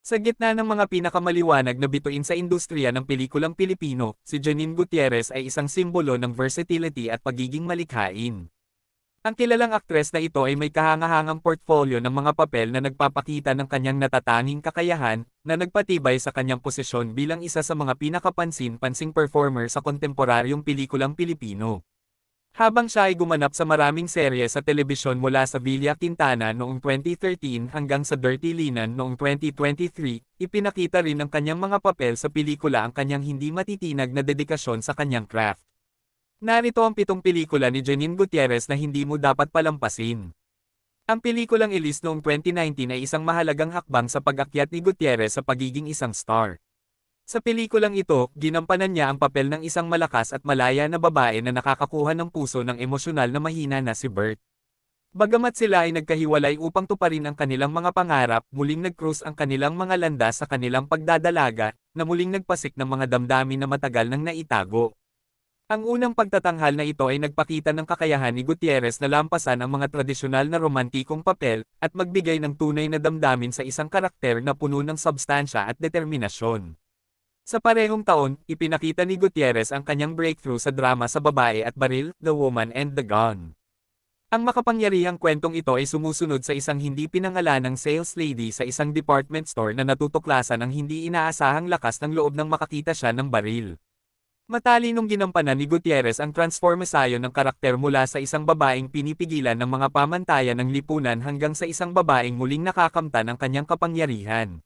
Sa gitna ng mga pinakamaliwanag na bituin sa industriya ng pelikulang Pilipino, si Janine Gutierrez ay isang simbolo ng versatility at pagiging malikhain. Ang kilalang aktres na ito ay may kahangahangang portfolio ng mga papel na nagpapakita ng kanyang natatanging kakayahan, na nagpatibay sa kanyang posisyon bilang isa sa mga pinakapansin-pansing performer sa kontemporaryong pelikulang Pilipino. Habang siya ay gumanap sa maraming serye sa telebisyon mula sa Villa Quintana noong 2013 hanggang sa Dirty Linan noong 2023, ipinakita rin ng kanyang mga papel sa pelikula ang kanyang hindi matitinag na dedikasyon sa kanyang craft. Narito ang 7 pelikula ni Janine Gutierrez na hindi mo dapat palampasin. Ang pelikulang Elise noong 2019 ay isang mahalagang hakbang sa pag-akyat ni Gutierrez sa pagiging isang star. Sa pelikulang ito, ginampanan niya ang papel ng isang malakas at malaya na babae na nakakakuha ng puso ng emosyonal na mahina na si Bert. Bagamat sila ay nagkahiwalay upang tuparin ang kanilang mga pangarap, muling nag-cruise ang kanilang mga landas sa kanilang pagdadalaga, na muling nagpasik ng mga damdamin na matagal nang naitago. Ang unang pagtatanghal na ito ay nagpakita ng kakayahan ni Gutierrez na lampasan ang mga tradisyonal na romantikong papel, at magbigay ng tunay na damdamin sa isang karakter na puno ng substansya at determinasyon. Sa parehong taon, ipinakita ni Gutierrez ang kanyang breakthrough sa drama sa Babae at Baril, The Woman and the Gun. Ang makapangyarihang kwentong ito ay sumusunod sa isang hindi pinangalanang sales lady sa isang department store na natutuklasan ang hindi inaasahang lakas ng loob nang makakita siya ng baril. Matalinong ginampanan ni Gutierrez ang transformasyon ng karakter mula sa isang babaeng pinipigilan ng mga pamantayan ng lipunan hanggang sa isang babaeng muling nakakamtan ng kanyang kapangyarihan.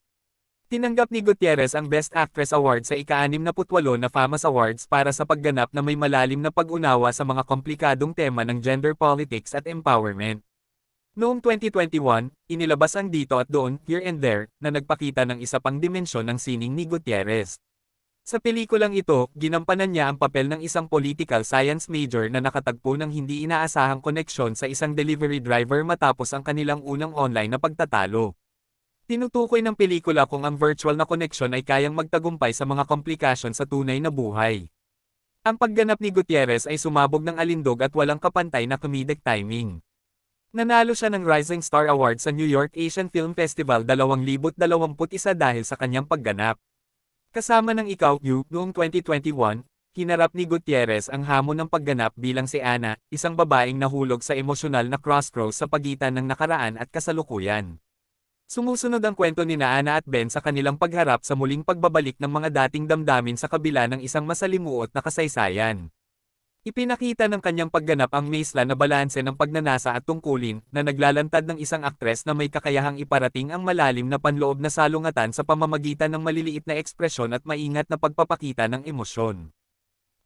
Tinanggap ni Gutierrez ang Best Actress Award sa ika-68 na FAMAS Awards para sa pagganap na may malalim na pag-unawa sa mga komplikadong tema ng gender politics at empowerment. Noong 2021, inilabas ang Dito at Doon, Here and There, na nagpakita ng isa pang dimensyon ng sining ni Gutierrez. Sa pelikulang ito, ginampanan niya ang papel ng isang political science major na nakatagpo ng hindi inaasahang koneksyon sa isang delivery driver matapos ang kanilang unang online na pagtatalo. Tinutukoy ng pelikula kung ang virtual na koneksyon ay kayang magtagumpay sa mga komplikasyon sa tunay na buhay. Ang pagganap ni Gutierrez ay sumabog ng alindog at walang kapantay na comedic timing. Nanalo siya ng Rising Star Award sa New York Asian Film Festival 2021 dahil sa kanyang pagganap. Kasama ng Ikaw, You, noong 2021, hinarap ni Gutierrez ang hamon ng pagganap bilang si Ana, isang babaeng nahulog sa emosyonal na crossroads sa pagitan ng nakaraan at kasalukuyan. Sumusunod ang kwento ni Ana at Ben sa kanilang pagharap sa muling pagbabalik ng mga dating damdamin sa kabila ng isang masalimuot na kasaysayan. Ipinakita ng kanyang pagganap ang maisla na balanse ng pagnanasa at tungkulin, na naglalantad ng isang aktres na may kakayahang iparating ang malalim na panloob na salungatan sa pamamagitan ng maliliit na ekspresyon at maingat na pagpapakita ng emosyon.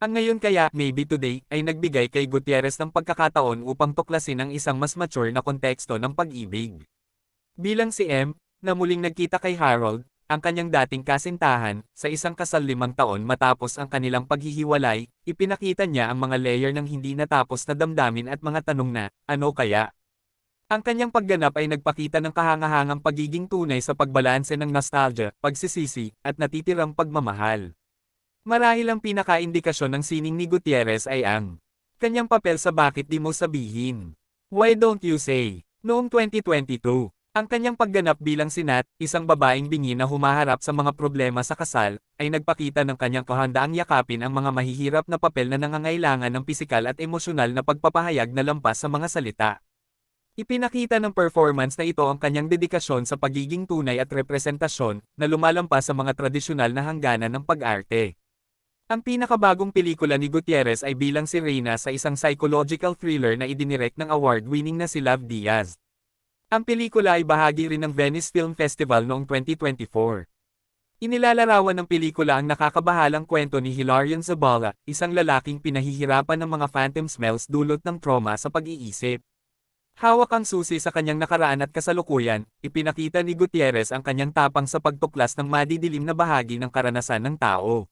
Ang Ngayon Kaya, Maybe Today, ay nagbigay kay Gutierrez ng pagkakataon upang tuklasin ang isang mas mature na konteksto ng pag-ibig. Bilang si M, na muling nagkita kay Harold, ang kanyang dating kasintahan, sa isang kasal 5 taon matapos ang kanilang paghihiwalay, ipinakita niya ang mga layer ng hindi natapos na damdamin at mga tanong na, ano kaya? Ang kanyang pagganap ay nagpakita ng kahangahangang pagiging tunay sa pagbalanse ng nostalgia, pagsisisi, at natitirang pagmamahal. Marahil ang pinaka-indikasyon ng sining ni Gutierrez ay ang kanyang papel sa Bakit Di Mo Sabihin? Why Don't You Say? Noong 2022. Ang kanyang pagganap bilang si Nat, isang babaeng bingi na humaharap sa mga problema sa kasal, ay nagpakita ng kanyang kahandaang yakapin ang mga mahihirap na papel na nangangailangan ng pisikal at emosyonal na pagpapahayag na lampas sa mga salita. Ipinakita ng performance na ito ang kanyang dedikasyon sa pagiging tunay at representasyon, na lumalampas sa mga tradisyonal na hangganan ng pag-arte. Ang pinakabagong pelikula ni Gutierrez ay bilang si Reyna sa isang psychological thriller na idinirect ng award-winning na si Love Diaz. Ang pelikula ay bahagi rin ng Venice Film Festival noong 2024. Inilalarawan ng pelikula ang nakakabahalang kwento ni Hilarion Zabala, isang lalaking pinahihirapan ng mga phantom smells dulot ng trauma sa pag-iisip. Hawak ang susi sa kanyang nakaraan at kasalukuyan, ipinakita ni Gutierrez ang kanyang tapang sa pagtuklas ng madidilim na bahagi ng karanasan ng tao.